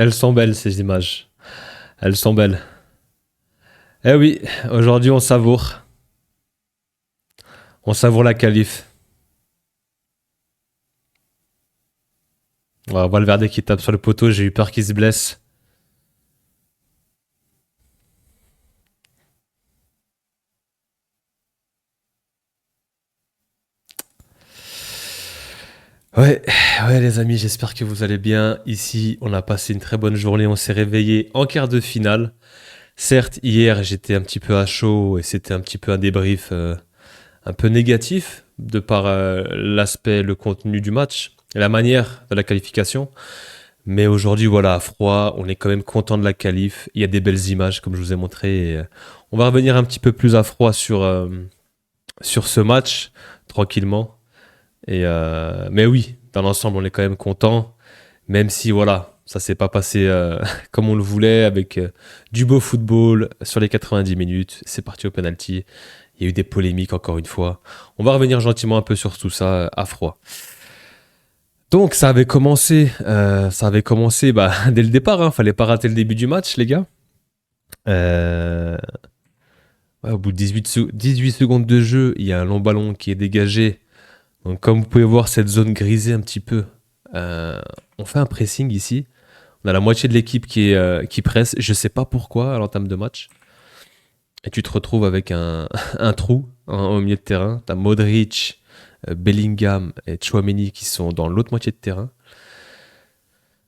Elles sont belles ces images. Elles sont belles. Eh oui, aujourd'hui on savoure. On savoure la qualif. Voilà, Valverde qui tape sur le poteau, j'ai eu peur qu'il se blesse. Ouais, ouais les amis, j'espère que vous allez bien. Ici, on a passé une très bonne journée, on s'est réveillé en quart de finale. Certes, hier j'étais un petit peu à chaud et c'était un petit peu un débrief un peu négatif de par l'aspect, le contenu du match, la manière de la qualification. Mais aujourd'hui, voilà, à froid, on est quand même content de la qualif. Il y a des belles images, comme je vous ai montré. On va revenir un petit peu plus à froid sur ce match, tranquillement. Mais oui, dans l'ensemble, on est quand même content. Même si, voilà, ça s'est pas passé comme on le voulait, avec du beau football sur les 90 minutes. C'est parti au penalty. Il y a eu des polémiques, encore une fois. On va revenir gentiment un peu sur tout ça à froid. Donc ça avait commencé bah, dès le départ, hein, fallait pas rater le début du match les gars. Euh, ouais, au bout de 18 secondes de jeu, il y a un long ballon qui est dégagé. Donc comme vous pouvez voir cette zone grisée un petit peu, euh, on fait un pressing ici. On a la moitié de l'équipe qui presse, je sais pas pourquoi à l'entame de match. Et tu te retrouves avec un trou au milieu de terrain. T'as Modric, Bellingham et Chouameni qui sont dans l'autre moitié de terrain.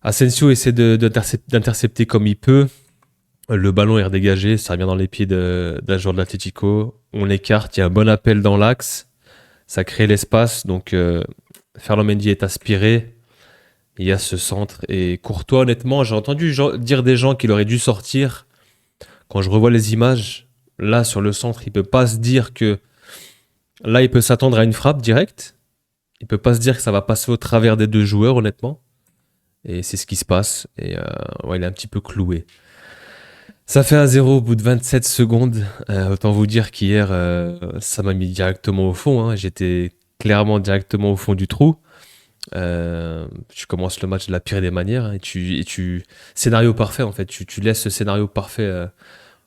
Asensio essaie d'intercepter comme il peut. Le ballon est redégagé, ça revient dans les pieds d'un joueur de l'Atlético. On l'écarte, il y a un bon appel dans l'axe. Ça crée l'espace, donc Ferland Mendy est aspiré. Il y a ce centre. Et Courtois, honnêtement, j'ai entendu dire des gens qu'il aurait dû sortir. Quand je revois les images, là, sur le centre, il peut pas se dire que... Là, il peut s'attendre à une frappe directe. Il peut pas se dire que ça va passer au travers des deux joueurs, honnêtement. Et c'est ce qui se passe. Et ouais, il est un petit peu cloué. Ça fait 1-0 au bout de 27 secondes. Autant vous dire qu'hier, ça m'a mis directement au fond, hein. J'étais clairement directement au fond du trou. Tu commences le match de la pire des manières, hein, scénario parfait en fait. Tu laisses ce scénario parfait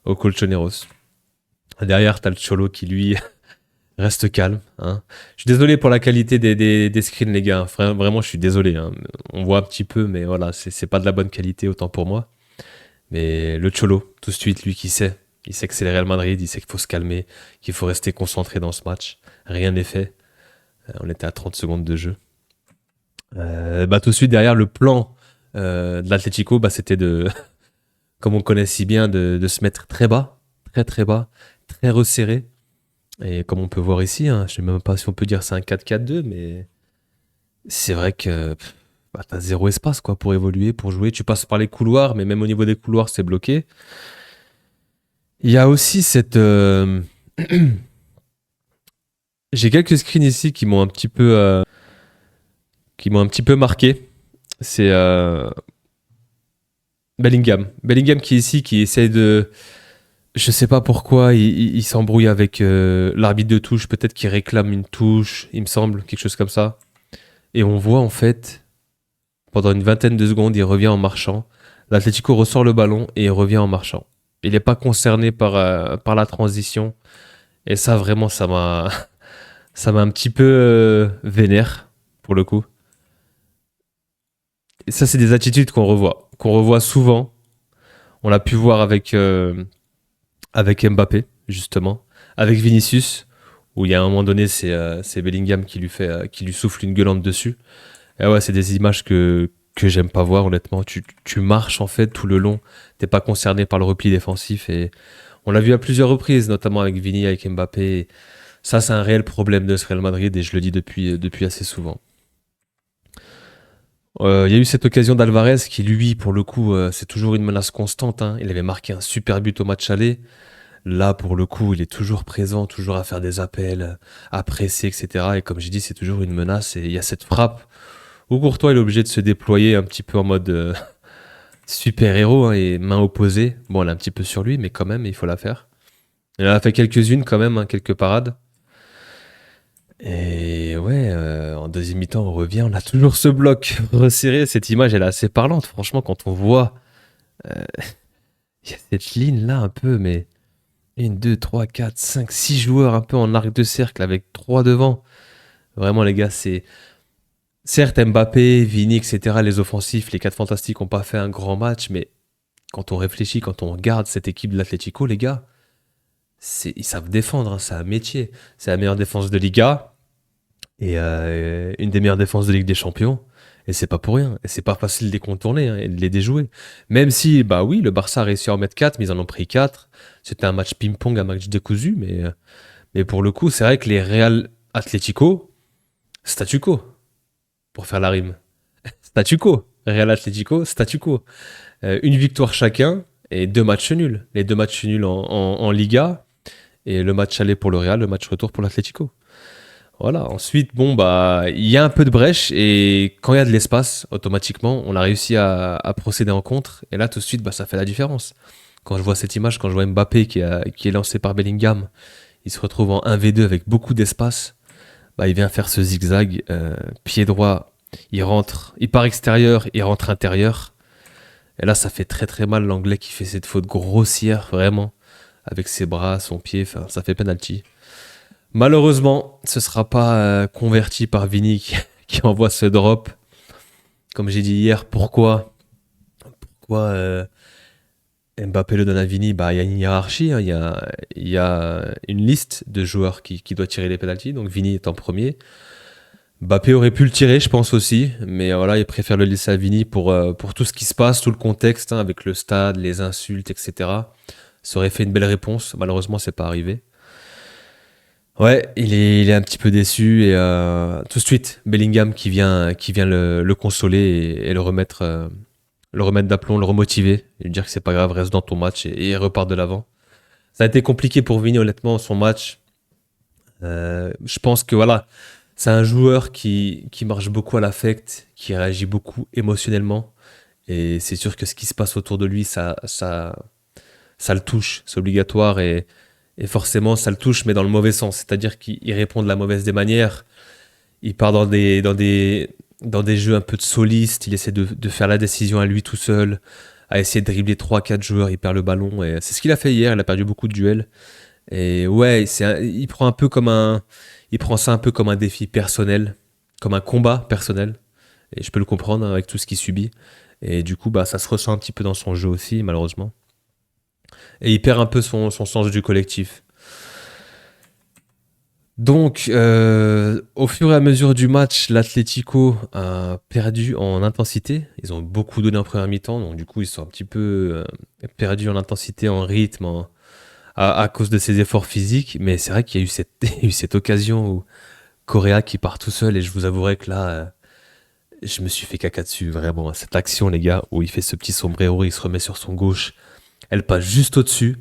au Colchoneros. Derrière, t'as le Cholo qui lui reste calme, hein. Je suis désolé pour la qualité des screens, les gars. Vraiment, je suis désolé, hein. On voit un petit peu, mais voilà, c'est pas de la bonne qualité, autant pour moi. Mais le Cholo, tout de suite, lui qui sait. Il sait que c'est le Real Madrid, il sait qu'il faut se calmer, qu'il faut rester concentré dans ce match. Rien n'est fait. On était à 30 secondes de jeu. Bah, tout de suite, derrière, le plan de l'Atlético, bah, c'était de, comme on connaît si bien, de se mettre très bas, très très bas, très resserré. Et comme on peut voir ici, hein, je sais même pas si on peut dire c'est un 4-4-2, mais c'est vrai que bah, t'as zéro espace quoi, pour évoluer, pour jouer. Tu passes par les couloirs, mais même au niveau des couloirs, c'est bloqué. Il y a aussi cette. J'ai quelques screens ici qui m'ont un petit peu marqué. C'est Bellingham. Bellingham qui est ici, qui essaye de. Je sais pas pourquoi, il s'embrouille avec l'arbitre de touche. Peut-être qu'il réclame une touche, il me semble, quelque chose comme ça. Et on voit en fait, pendant une vingtaine de secondes, il revient en marchant. L'Atlético ressort le ballon et il revient en marchant. Il n'est pas concerné par la transition. Et ça, vraiment, ça m'a un petit peu vénère, pour le coup. Et ça, c'est des attitudes qu'on revoit souvent. On l'a pu voir avec Mbappé, justement, avec Vinicius, où il y a un moment donné, c'est Bellingham qui lui souffle une gueulante dessus. Et ouais, c'est des images que j'aime pas voir, honnêtement. Tu marches, en fait, tout le long. T'es pas concerné par le repli défensif. Et on l'a vu à plusieurs reprises, notamment avec Vini, avec Mbappé. Ça, c'est un réel problème de ce Real Madrid, et je le dis depuis assez souvent. Il y a eu cette occasion d'Alvarez qui, lui, pour le coup, c'est toujours une menace constante, hein. Il avait marqué un super but au match aller. Là, pour le coup, il est toujours présent, toujours à faire des appels, à presser, etc. Et comme j'ai dit, c'est toujours une menace. Et il y a cette frappe où Courtois il est obligé de se déployer un petit peu en mode super-héros, hein, et main opposée. Bon, elle est un petit peu sur lui, mais quand même, il faut la faire. Il en a fait quelques-unes quand même, hein, quelques parades. Et ouais, en deuxième mi-temps, on revient, on a toujours ce bloc resserré. Cette image, elle est assez parlante. Franchement, quand on voit, il y a cette ligne-là un peu, mais 1, 2, 3, 4, 5, 6 joueurs un peu en arc de cercle avec 3 devant. Vraiment, les gars, c'est... Certes, Mbappé, Vini, etc., les offensifs, les 4 fantastiques n'ont pas fait un grand match, mais quand on réfléchit, quand on regarde cette équipe de l'Atlético, les gars, ils savent défendre, hein, c'est un métier. C'est la meilleure défense de Liga et une des meilleures défenses de Ligue des Champions. Et c'est pas pour rien. Et c'est pas facile de les contourner, hein, et de les déjouer. Même si, bah oui, le Barça a réussi à en mettre 4, mais ils en ont pris 4. C'était un match ping-pong, un match décousu, mais pour le coup, c'est vrai que les Real Atlético, statu quo, pour faire la rime. Statu quo. Real Atlético, statu quo. Une victoire chacun et 2 matchs nuls. Les 2 matchs nuls en Liga et le match aller pour le Real, le match retour pour l'Atlético. Voilà. Ensuite, bon, bah, il y a un peu de brèche et quand il y a de l'espace, automatiquement, on a réussi à procéder en contre. Et là, tout de suite, bah, ça fait la différence. Quand je vois cette image, quand je vois Mbappé qui est lancé par Bellingham, il se retrouve en 1v2 avec beaucoup d'espace. Bah, il vient faire ce zigzag, pied droit, il rentre, il part extérieur, il rentre intérieur. Et là, ça fait très très mal l'anglais qui fait cette faute grossière, vraiment, avec ses bras, son pied, enfin, ça fait penalty. Malheureusement, ce sera pas converti par Vini qui envoie ce drop. Comme j'ai dit hier, pourquoi Mbappé le donne à Vini? Bah, il y a une hiérarchie, hein, il y a une liste de joueurs qui doit tirer les penalties. Donc Vini est en premier. Mbappé aurait pu le tirer, je pense aussi, mais voilà, il préfère le laisser à Vini pour tout ce qui se passe, tout le contexte, hein, avec le stade, les insultes, etc. Ça aurait fait une belle réponse. Malheureusement, c'est pas arrivé. Ouais, il est un petit peu déçu et tout de suite, Bellingham qui vient le consoler et le remettre d'aplomb, le remotiver, et lui dire que c'est pas grave, reste dans ton match et repart de l'avant. Ça a été compliqué pour Vini, honnêtement, son match. Je pense que voilà, c'est un joueur qui marche beaucoup à l'affect, qui réagit beaucoup émotionnellement. Et c'est sûr que ce qui se passe autour de lui, ça le touche, c'est obligatoire. Et forcément, ça le touche, mais dans le mauvais sens. C'est-à-dire qu'il répond de la mauvaise des manières. Il part dans des jeux un peu de soliste. Il essaie de faire la décision à lui tout seul, à essayer de dribbler trois quatre joueurs. Il perd le ballon. Et c'est ce qu'il a fait hier. Il a perdu beaucoup de duels. Et ouais, il prend ça un peu comme un défi personnel, comme un combat personnel. Et je peux le comprendre, hein, avec tout ce qu'il subit. Et du coup, bah, ça se ressent un petit peu dans son jeu aussi, malheureusement. Et il perd un peu son sens du collectif. Donc, au fur et à mesure du match, l'Atlético a perdu en intensité. Ils ont beaucoup donné en première mi-temps, donc du coup, ils sont un petit peu perdus en intensité, en rythme, à cause de ses efforts physiques. Mais c'est vrai qu'il y a eu il y a eu cette occasion où Correa qui part tout seul, et je vous avouerai que là, je me suis fait caca dessus, vraiment. Cette action, les gars, où il fait ce petit sombrero, il se remet sur son gauche, elle passe juste au-dessus.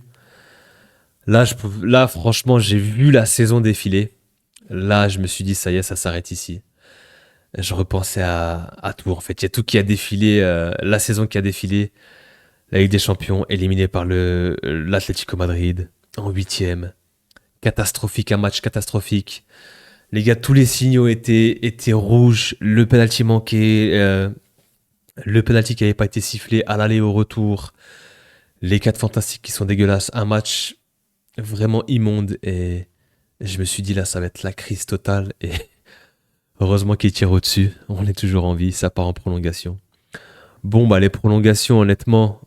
Là, franchement, j'ai vu la saison défiler. Là, je me suis dit, ça y est, ça s'arrête ici. Je repensais à tout, en fait. Il y a tout qui a défilé, la saison qui a défilé. La Ligue des Champions, éliminée par l'Atlético Madrid, en huitième. Catastrophique, un match catastrophique. Les gars, tous les signaux étaient rouges. Le penalty manqué, le penalty qui n'avait pas été sifflé à l'aller et au retour. Les quatre fantastiques qui sont dégueulasses. Un match vraiment immonde. Et je me suis dit, là, ça va être la crise totale. Et heureusement qu'il tire au-dessus. On est toujours en vie. Ça part en prolongation. Bon, bah, les prolongations, honnêtement,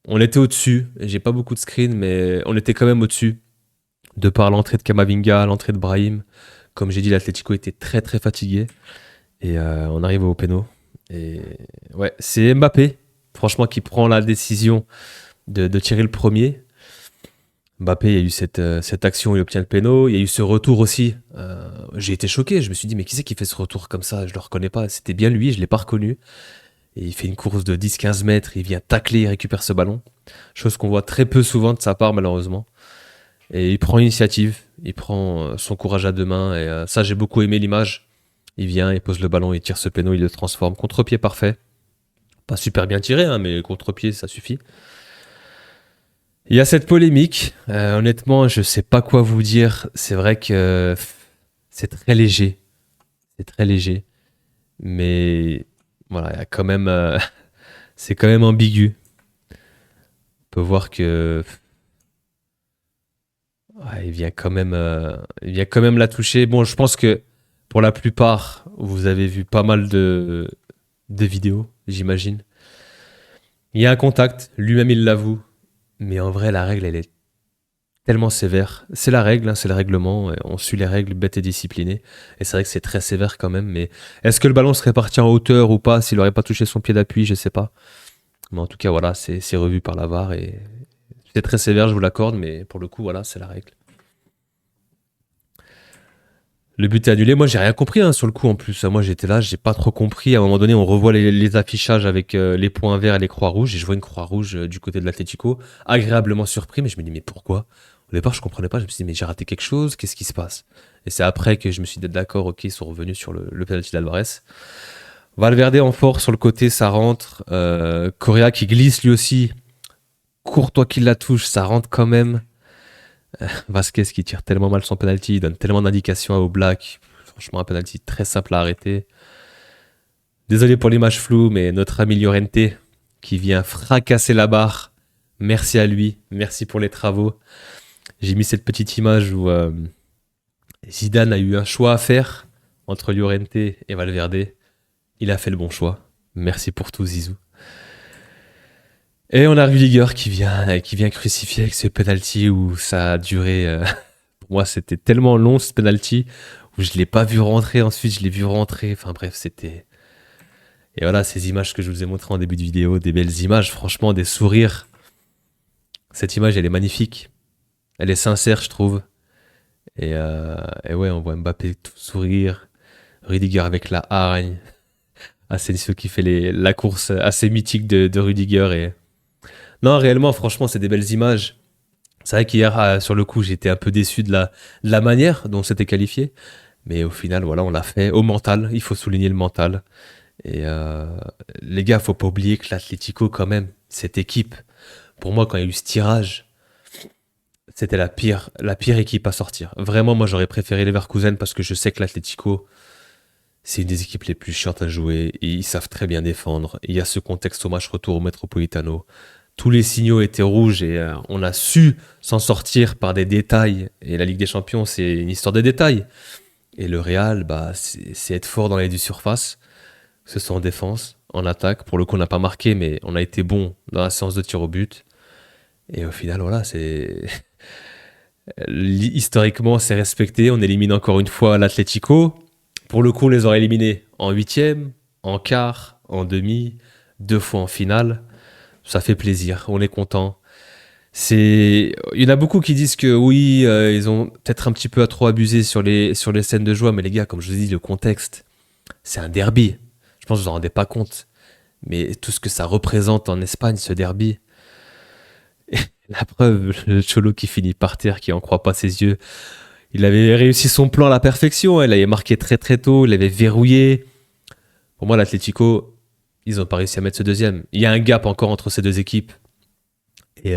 on était au-dessus. J'ai pas beaucoup de screens, mais on était quand même au-dessus. De par l'entrée de Kamavinga, l'entrée de Brahim. Comme j'ai dit, l'Atlético était très très fatigué. Et on arrive au péno. Et ouais, c'est Mbappé, franchement, qui prend la décision de tirer le premier. Mbappé, il y a eu cette action où il obtient le péno. Il y a eu ce retour aussi. J'ai été choqué. Je me suis dit, mais qui c'est qui fait ce retour comme ça? Je le reconnais pas. C'était bien lui, je l'ai pas reconnu. Et il fait une course de 10-15 mètres. Il vient tacler, il récupère ce ballon. Chose qu'on voit très peu souvent de sa part, malheureusement. Et il prend l'initiative. Il prend son courage à deux mains. Et ça, j'ai beaucoup aimé l'image. Il vient, il pose le ballon, il tire ce péno, il le transforme. Contre-pied parfait. Pas super bien tiré, hein, mais contre-pied, ça suffit. Il y a cette polémique. Honnêtement, je sais pas quoi vous dire. C'est vrai que c'est très léger. C'est très léger. Mais voilà, il y a quand même, c'est quand même ambigu. On peut voir que ouais, il vient quand même la toucher. Bon, je pense que pour la plupart, vous avez vu pas mal de vidéos, j'imagine. Il y a un contact, lui-même il l'avoue, mais en vrai, la règle, elle est tellement sévère. C'est la règle, hein, c'est le règlement. On suit les règles, bête et discipliné. Et c'est vrai que c'est très sévère quand même. Mais est-ce que le ballon serait parti en hauteur ou pas s'il n'aurait pas touché son pied d'appui? Je sais pas. Mais en tout cas, voilà, c'est revu par la VAR et c'est très sévère, je vous l'accorde. Mais pour le coup, voilà, c'est la règle. Le but est annulé. Moi, j'ai rien compris hein, sur le coup en plus. Moi, j'étais là, j'ai pas trop compris. À un moment donné, on revoit les affichages avec les points verts et les croix rouges. Et je vois une croix rouge du côté de l'Atlético. Agréablement surpris, mais je me dis, mais pourquoi? Au départ, je comprenais pas. Je me suis dit, mais j'ai raté quelque chose. Qu'est-ce qui se passe? Et c'est après que je me suis dit, d'accord, ok, ils sont revenus sur le penalty d'Alvarez. Valverde en fort sur le côté, ça rentre. Correa qui glisse lui aussi. Courtois qui la touche, ça rentre quand même. Vasquez qui tire tellement mal son penalty, il donne tellement d'indications à Oblak. Franchement, un penalty très simple à arrêter. Désolé pour l'image floue, mais notre ami Llorente qui vient fracasser la barre. Merci à lui, merci pour les travaux. J'ai mis cette petite image où Zidane a eu un choix à faire entre Llorente et Valverde. Il a fait le bon choix. Merci pour tout, Zizou. Et on a Rudiger qui vient crucifier avec ce penalty où ça a duré. Pour moi, c'était tellement long ce penalty où je l'ai pas vu rentrer. Ensuite, je l'ai vu rentrer. Enfin bref, c'était. Et voilà, ces images que je vous ai montrées en début de vidéo, des belles images, franchement, des sourires. Cette image, elle est magnifique. Elle est sincère, je trouve. Et ouais, on voit Mbappé tout sourire. Rudiger avec la hargne. Asensio qui fait la course assez mythique de Rudiger. Et... Non, réellement, franchement, c'est des belles images. C'est vrai qu'hier, sur le coup, j'étais un peu déçu de la manière dont c'était qualifié. Mais au final, voilà, on l'a fait au mental. Il faut souligner le mental. Et les gars, faut pas oublier que l'Atlético, quand même, cette équipe, pour moi, quand il y a eu ce tirage, c'était la pire équipe à sortir. Vraiment, moi, j'aurais préféré Leverkusen parce que je sais que l'Atlético, c'est une des équipes les plus chiantes à jouer. Et ils savent très bien défendre. Et il y a ce contexte au match retour au Metropolitano. Tous les signaux étaient rouges et on a su s'en sortir par des détails. Et la Ligue des Champions, c'est une histoire de détails. Et le Real, bah, c'est être fort dans les deux surfaces, que ce soit en défense, en attaque. Pour le coup, on n'a pas marqué, mais on a été bon dans la séance de tir au but. Et au final, voilà, c'est historiquement, c'est respecté. On élimine encore une fois l'Atlético. Pour le coup, on les aurait éliminés en huitième, en quart, en demi, deux fois en finale. Ça fait plaisir, on est content. Il y en a beaucoup qui disent que oui, ils ont peut-être un petit peu à trop abusé sur les scènes de joie, mais les gars, comme je vous ai dit, le contexte, c'est un derby. Je pense que vous en rendez pas compte. Mais tout ce que ça représente en Espagne, ce derby. Et la preuve, le Cholo qui finit par terre, qui en croit pas ses yeux. Il avait réussi son plan à la perfection. Il avait marqué très très tôt, il avait verrouillé. Pour moi, l'Atlético, ils ont pas réussi à mettre ce deuxième. Il y a un gap encore entre ces deux équipes. Et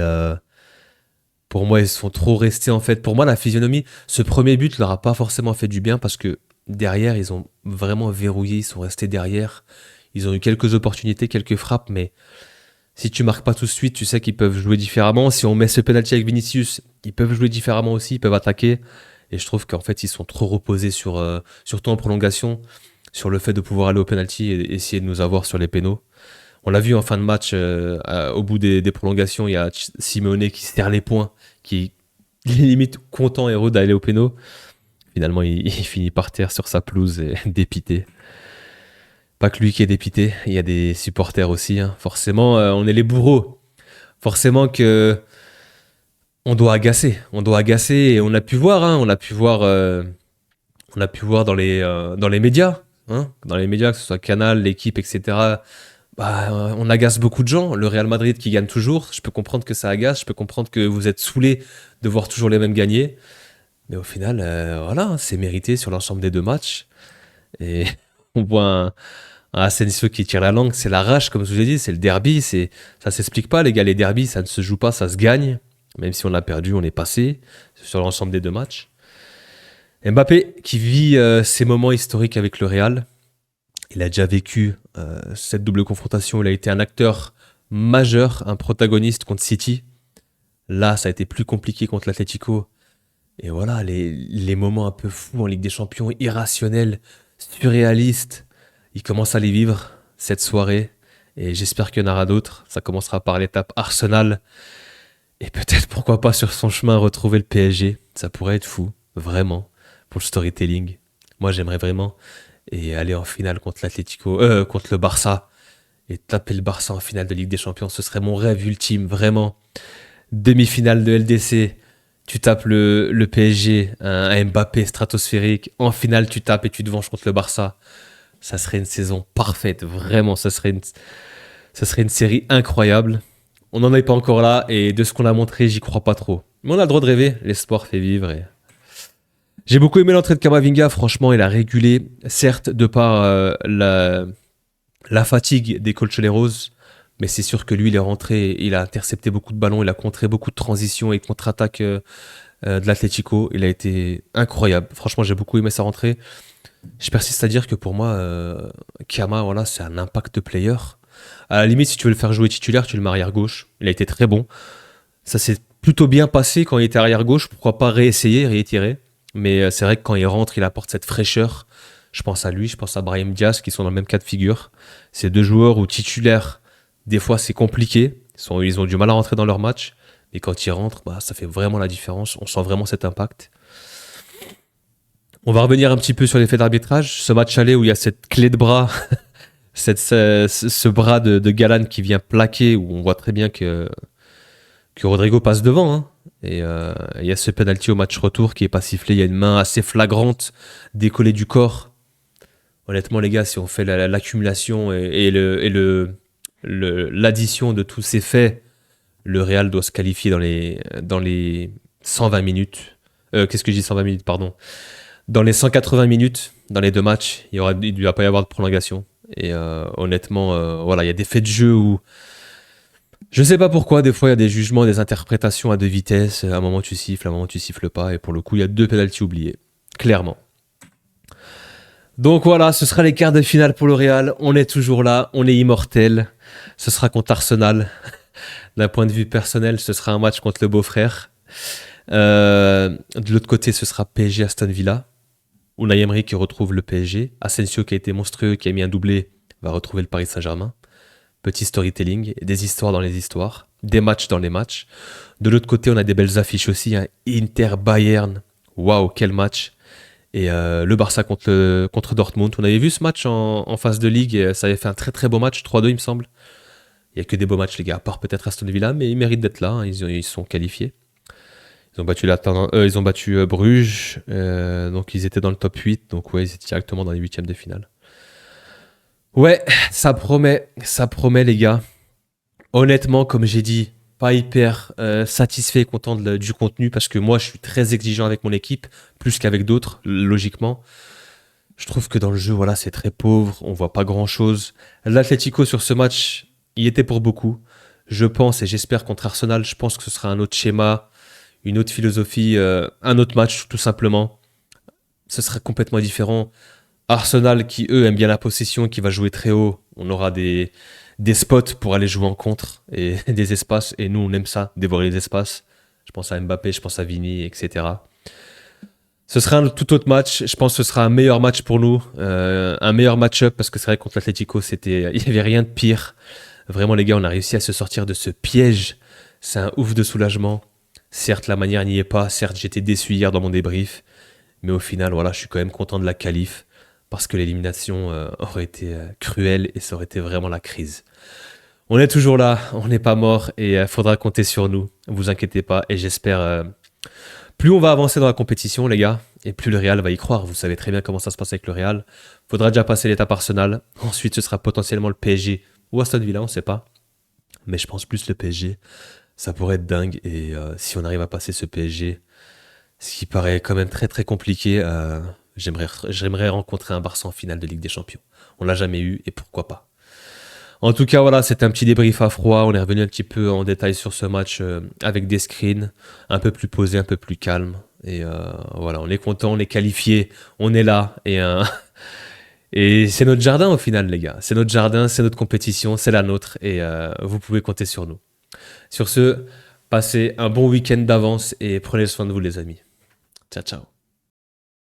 pour moi, ils sont trop restés en fait. Pour moi, la physionomie, ce premier but leur a pas forcément fait du bien parce que derrière, ils ont vraiment verrouillé. Ils sont restés derrière. Ils ont eu quelques opportunités, quelques frappes, mais si tu marques pas tout de suite, tu sais qu'ils peuvent jouer différemment. Si on met ce penalty avec Vinicius, ils peuvent jouer différemment aussi. Ils peuvent attaquer. Et je trouve qu'en fait, ils sont trop reposés surtout en prolongation, sur le fait de pouvoir aller au penalty et essayer de nous avoir sur les pénaux. On l'a vu en fin de match, au bout des prolongations, il y a Simeone qui serre les poings, qui est limite content et heureux d'aller au péno. Finalement, il finit par terre sur sa pelouse et dépité. Pas que lui qui est dépité, il y a des supporters aussi. Hein. Forcément, on est les bourreaux. Forcément que on doit agacer. Et on a pu voir, hein, on a pu voir dans les médias, hein, dans les médias, que ce soit Canal, l'équipe, etc. Bah, on agace beaucoup de gens. Le Real Madrid qui gagne toujours, je peux comprendre que ça agace, je peux comprendre que vous êtes saoulés de voir toujours les mêmes gagner. Mais au final, voilà, hein, c'est mérité sur l'ensemble des deux matchs. Et on voit un Asensio qui tire la langue, c'est la rage, comme je vous ai dit, c'est le derby. Ça s'explique pas, les gars, les derbys, ça ne se joue pas, ça se gagne. Même si on a perdu, on est passé sur l'ensemble des deux matchs. Mbappé qui vit ses moments historiques avec le Real. Il a déjà vécu cette double confrontation. Il a été un acteur majeur, un protagoniste contre City. Là, ça a été plus compliqué contre l'Atlético. Et voilà, les moments un peu fous en Ligue des Champions, irrationnels, surréalistes, il commence à les vivre cette soirée. Et j'espère qu'il y en aura d'autres. Ça commencera par l'étape Arsenal. Et peut-être, pourquoi pas, sur son chemin, retrouver le PSG. Ça pourrait être fou, vraiment, pour le storytelling. Moi, j'aimerais vraiment. Et aller en finale contre l'Atlético, contre le Barça. Et taper le Barça en finale de Ligue des Champions, ce serait mon rêve ultime, vraiment. Demi-finale de LDC, tu tapes le PSG, un Mbappé stratosphérique. En finale, tu tapes et tu te venges contre le Barça. Ça serait une saison parfaite, vraiment. Ça serait une série incroyable. On n'en est pas encore là et de ce qu'on a montré, j'y crois pas trop. Mais on a le droit de rêver, l'espoir fait vivre. J'ai beaucoup aimé l'entrée de Camavinga, franchement, il a régulé, certes, de par la fatigue des Colchoneros, mais c'est sûr que lui, il est rentré, il a intercepté beaucoup de ballons, il a contré beaucoup de transitions et contre-attaques de l'Atlético. Il a été incroyable. Franchement, j'ai beaucoup aimé sa rentrée. Je persiste à dire que pour moi, Kama, voilà, c'est un impact player. À la limite, si tu veux le faire jouer titulaire, tu le mets arrière gauche. Il a été très bon. Ça s'est plutôt bien passé quand il était arrière gauche. Pourquoi pas réessayer, réitérer. Mais c'est vrai que quand il rentre, il apporte cette fraîcheur. Je pense à lui, je pense à Brahim Diaz qui sont dans le même cas de figure. C'est deux joueurs où titulaires, des fois c'est compliqué. Ils ont du mal à rentrer dans leur match. Et quand ils rentrent, bah, ça fait vraiment la différence. On sent vraiment cet impact. On va revenir un petit peu sur l'effet d'arbitrage. Ce match aller où il y a cette clé de bras, ce bras de Galan qui vient plaquer, où on voit très bien que Rodrigo passe devant. Hein. Et il y a ce penalty au match retour qui est pas sifflé. Il y a une main assez flagrante décollée du corps. Honnêtement, les gars, si on fait l'accumulation l'addition de tous ces faits, le Real doit se qualifier dans les 120 minutes. Qu'est-ce que je dis 120 minutes, pardon. Dans les 180 minutes, dans les deux matchs, il ne va pas y avoir de prolongation. Et honnêtement, voilà, il y a des faits de jeu où je sais pas pourquoi, des fois il y a des jugements, des interprétations à deux vitesses. À un moment tu siffles, à un moment tu siffles pas. Et pour le coup, il y a deux pénaltys oubliés. Clairement. Donc voilà, ce sera les quarts de finale pour le Real. On est toujours là, on est immortel. Ce sera contre Arsenal. D'un point de vue personnel, ce sera un match contre le beau-frère. De l'autre côté, ce sera PSG Aston Villa. Unai Emery qui retrouve le PSG. Asensio qui a été monstrueux, qui a mis un doublé, va retrouver le Paris Saint-Germain. Petit storytelling, des histoires dans les histoires, des matchs dans les matchs. De l'autre côté, on a des belles affiches aussi. Hein. Inter-Bayern, waouh, quel match. Et le Barça contre Dortmund. On avait vu ce match en phase de ligue et ça avait fait un très très beau match, 3-2 il me semble. Il n'y a que des beaux matchs les gars, à part peut-être Aston Villa, mais ils méritent d'être là, hein. Ils sont qualifiés. Ils ont battu Bruges, donc ils étaient dans le top 8, donc ouais, ils étaient directement dans les huitièmes de finale. Ouais, ça promet les gars. Honnêtement, comme j'ai dit, pas hyper satisfait et content du contenu, parce que moi je suis très exigeant avec mon équipe, plus qu'avec d'autres, logiquement. Je trouve que dans le jeu, voilà, c'est très pauvre, on voit pas grand-chose. L'Atlético sur ce match, y était pour beaucoup. Je pense et j'espère contre Arsenal, je pense que ce sera un autre schéma, une autre philosophie, un autre match tout simplement. Ce sera complètement différent. Arsenal qui eux aiment bien la possession, qui va jouer très haut. On aura des spots pour aller jouer en contre et des espaces. Et nous on aime ça, dévorer les espaces. Je pense à Mbappé, je pense à Vini, etc. Ce sera un tout autre match. Je pense que ce sera un meilleur match pour nous, un meilleur match-up parce que c'est vrai que contre l'Atlético, il y avait rien de pire. Vraiment les gars, on a réussi à se sortir de ce piège. C'est un ouf de soulagement. Certes, la manière n'y est pas. Certes, j'étais déçu hier dans mon débrief. Mais au final, voilà, je suis quand même content de la qualif. Parce que l'élimination aurait été cruelle et ça aurait été vraiment la crise. On est toujours là, on n'est pas mort et il faudra compter sur nous. Vous inquiétez pas et j'espère... plus on va avancer dans la compétition, les gars, et plus le Real va y croire. Vous savez très bien comment ça se passe avec le Real. Faudra déjà passer l'étape Arsenal. Ensuite, ce sera potentiellement le PSG ou Aston Villa, on ne sait pas. Mais je pense plus le PSG. Ça pourrait être dingue et si on arrive à passer ce PSG, ce qui paraît quand même très très compliqué, j'aimerais rencontrer un Barça en finale de Ligue des Champions. On l'a jamais eu et pourquoi pas. En tout cas, voilà, c'était un petit débrief à froid. On est revenu un petit peu en détail sur ce match avec des screens, un peu plus posé, un peu plus calme. Et voilà, on est content, on est qualifié, on est là. Et c'est notre jardin au final, les gars. C'est notre jardin, c'est notre compétition, c'est la nôtre. Et vous pouvez compter sur nous. Sur ce, passez un bon week-end d'avance et prenez soin de vous, les amis. Ciao, ciao.